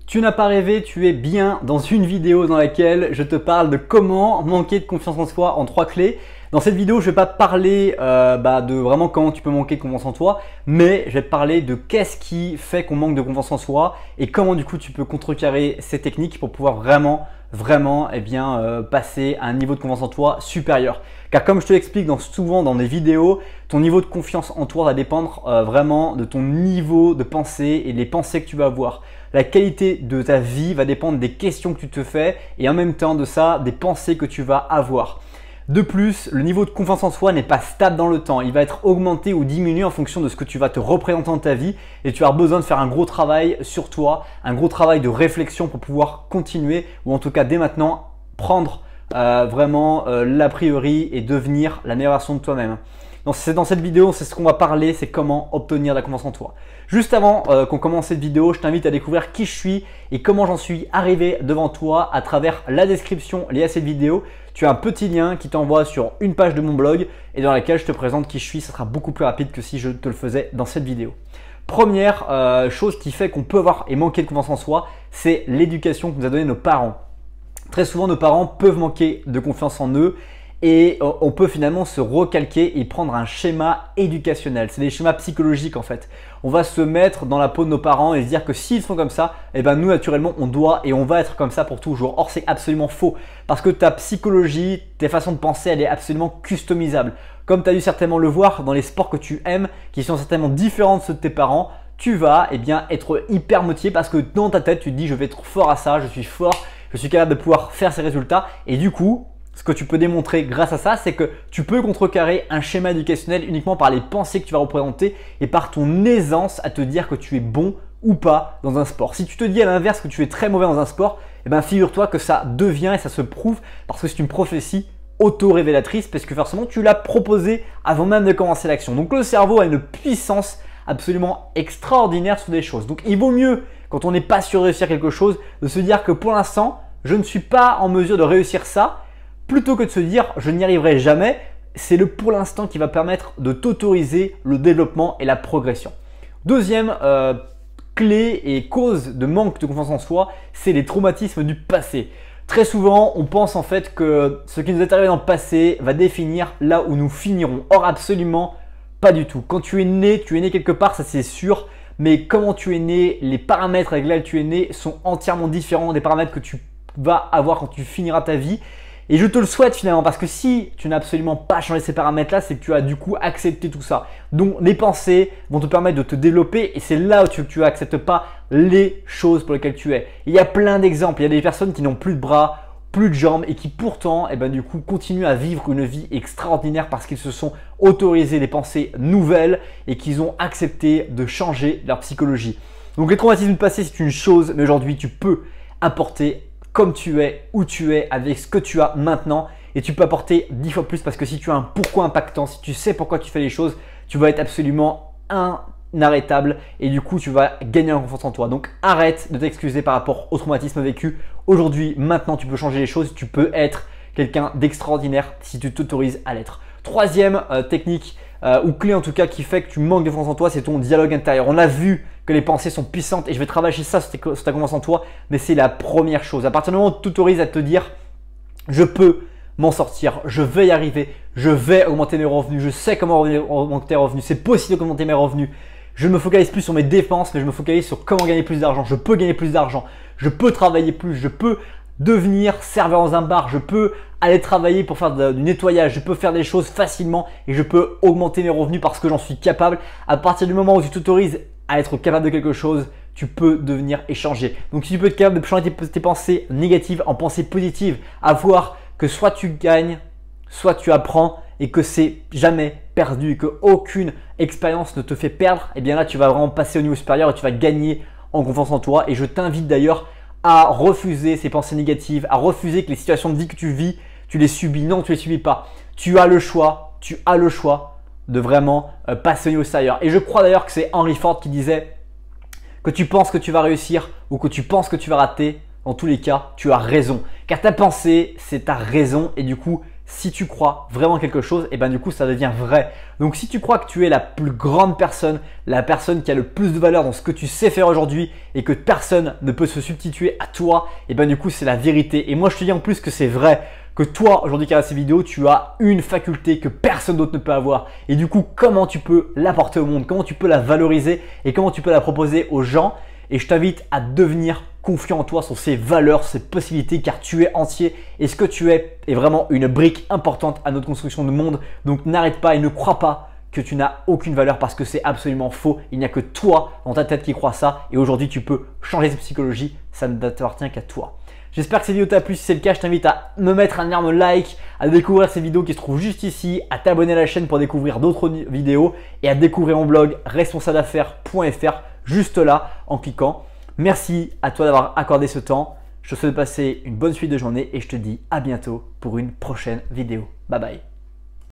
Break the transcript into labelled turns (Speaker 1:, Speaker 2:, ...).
Speaker 1: Tu n'as pas rêvé, tu es bien dans une vidéo dans laquelle je te parle de comment manquer de confiance en soi en 3 clés. Dans cette vidéo, je ne vais pas parler de vraiment comment tu peux manquer de confiance en toi, mais je vais te parler de qu'est-ce qui fait qu'on manque de confiance en soi et comment du coup tu peux contrecarrer ces techniques pour pouvoir vraiment passer à un niveau de confiance en toi supérieur. Car comme je te l'explique souvent dans des vidéos, ton niveau de confiance en toi va dépendre vraiment de ton niveau de pensée et des pensées que tu vas avoir. La qualité de ta vie va dépendre des questions que tu te fais et en même temps de ça, des pensées que tu vas avoir. De plus, le niveau de confiance en soi n'est pas stable dans le temps. Il va être augmenté ou diminué en fonction de ce que tu vas te représenter dans ta vie et tu as besoin de faire un gros travail sur toi, un gros travail de réflexion pour pouvoir continuer ou en tout cas dès maintenant prendre l'a priori et devenir la meilleure version de toi-même. Dans cette vidéo, c'est ce qu'on va parler, c'est comment obtenir de la confiance en toi. Juste avant qu'on commence cette vidéo, je t'invite à découvrir qui je suis et comment j'en suis arrivé devant toi à travers la description liée à cette vidéo. Tu as un petit lien qui t'envoie sur une page de mon blog et dans laquelle je te présente qui je suis. Ça sera beaucoup plus rapide que si je te le faisais dans cette vidéo. Première chose qui fait qu'on peut avoir et manquer de confiance en soi, c'est l'éducation que nous a donnée nos parents. Très souvent, nos parents peuvent manquer de confiance en eux et on peut finalement se recalquer et prendre un schéma éducationnel. C'est des schémas psychologiques en fait. On va se mettre dans la peau de nos parents et se dire que s'ils sont comme ça, nous naturellement on doit et on va être comme ça pour toujours. Or c'est absolument faux parce que ta psychologie, tes façons de penser, elle est absolument customisable. Comme tu as dû certainement le voir dans les sports que tu aimes, qui sont certainement différents de ceux de tes parents, tu vas être hyper motivé parce que dans ta tête tu te dis je vais être fort à ça, je suis fort, je suis capable de pouvoir faire ces résultats et du coup, ce que tu peux démontrer grâce à ça, c'est que tu peux contrecarrer un schéma éducationnel uniquement par les pensées que tu vas représenter et par ton aisance à te dire que tu es bon ou pas dans un sport. Si tu te dis à l'inverse que tu es très mauvais dans un sport, figure-toi que ça devient et ça se prouve parce que c'est une prophétie auto-révélatrice parce que forcément tu l'as proposé avant même de commencer l'action. Donc le cerveau a une puissance absolument extraordinaire sur des choses. Donc il vaut mieux quand on n'est pas sûr de réussir quelque chose de se dire que pour l'instant je ne suis pas en mesure de réussir ça plutôt que de se dire je n'y arriverai jamais. C'est le pour l'instant qui va permettre de t'autoriser le développement et la progression. Deuxième clé et cause de manque de confiance en soi, c'est les traumatismes du passé. Très souvent, on pense en fait que ce qui nous est arrivé dans le passé va définir là où nous finirons. Or, absolument pas du tout. Quand tu es né quelque part, ça c'est sûr. Mais comment tu es né, les paramètres avec lesquels tu es né sont entièrement différents des paramètres que tu vas avoir quand tu finiras ta vie. Et je te le souhaite finalement parce que si tu n'as absolument pas changé ces paramètres-là, c'est que tu as du coup accepté tout ça. Donc les pensées vont te permettre de te développer et c'est là où tu n'acceptes pas les choses pour lesquelles tu es. Il y a plein d'exemples, il y a des personnes qui n'ont plus de bras, plus de jambes et qui pourtant du coup continuent à vivre une vie extraordinaire parce qu'ils se sont autorisés des pensées nouvelles et qu'ils ont accepté de changer leur psychologie. Donc les traumatismes du passé c'est une chose, mais aujourd'hui tu peux apporter comme tu es, où tu es, avec ce que tu as maintenant et tu peux apporter 10 fois plus parce que si tu as un pourquoi impactant, si tu sais pourquoi tu fais les choses, tu vas être absolument inarrêtable et du coup tu vas gagner en confiance en toi. Donc arrête de t'excuser par rapport au traumatisme vécu. Aujourd'hui, maintenant tu peux changer les choses, tu peux être quelqu'un d'extraordinaire si tu t'autorises à l'être. Troisième technique ou clé en tout cas qui fait que tu manques de confiance en toi, c'est ton dialogue intérieur. On a vu que les pensées sont puissantes et je vais travailler ça sur ta confiance en toi, mais c'est la première chose. À partir du moment où tu t'autorises à te dire je peux m'en sortir, je vais y arriver, je vais augmenter mes revenus, je sais comment augmenter mes revenus, c'est possible d'augmenter mes revenus. Je ne me focalise plus sur mes dépenses, mais je me focalise sur comment gagner plus d'argent. Je peux gagner plus d'argent, je peux travailler plus, je peux devenir serveur dans un bar, je peux aller travailler pour faire du nettoyage, je peux faire des choses facilement et je peux augmenter mes revenus parce que j'en suis capable. À partir du moment où tu t'autorises à être capable de quelque chose, tu peux devenir et changer. Donc si tu peux être capable de changer tes pensées négatives en pensées positives, à voir que soit tu gagnes, soit tu apprends et que c'est jamais perdu et qu'aucune expérience ne te fait perdre, et bien là tu vas vraiment passer au niveau supérieur et tu vas gagner en confiance en toi. Et je t'invite d'ailleurs à refuser ces pensées négatives, à refuser que les situations de vie que tu vis, tu les subis. Non, tu les subis pas. Tu as le choix de vraiment passer au niveau supérieur. Et je crois d'ailleurs que c'est Henry Ford qui disait que tu penses que tu vas réussir ou que tu penses que tu vas rater, dans tous les cas, tu as raison. Car ta pensée, c'est ta raison et du coup, si tu crois vraiment quelque chose, et ben du coup ça devient vrai. Donc si tu crois que tu es la plus grande personne, la personne qui a le plus de valeur dans ce que tu sais faire aujourd'hui et que personne ne peut se substituer à toi, et ben du coup c'est la vérité. Et moi je te dis en plus que c'est vrai, que toi aujourd'hui qui regarde ces vidéos, tu as une faculté que personne d'autre ne peut avoir. Et du coup comment tu peux l'apporter au monde, comment tu peux la valoriser et comment tu peux la proposer aux gens. Et je t'invite à devenir confiant en toi, sur ces valeurs, ces possibilités, car tu es entier et ce que tu es est vraiment une brique importante à notre construction de monde. Donc n'arrête pas et ne crois pas que tu n'as aucune valeur parce que c'est absolument faux. Il n'y a que toi dans ta tête qui croit ça et aujourd'hui tu peux changer cette psychologie, ça ne t'appartient qu'à toi. J'espère que cette vidéo t'a plu, si c'est le cas je t'invite à me mettre un énorme like, à découvrir ces vidéos qui se trouvent juste ici, à t'abonner à la chaîne pour découvrir d'autres vidéos et à découvrir mon blog responsableaffaires.fr juste là en cliquant. Merci à toi d'avoir accordé ce temps. Je te souhaite de passer une bonne suite de journée et je te dis à bientôt pour une prochaine vidéo. Bye bye.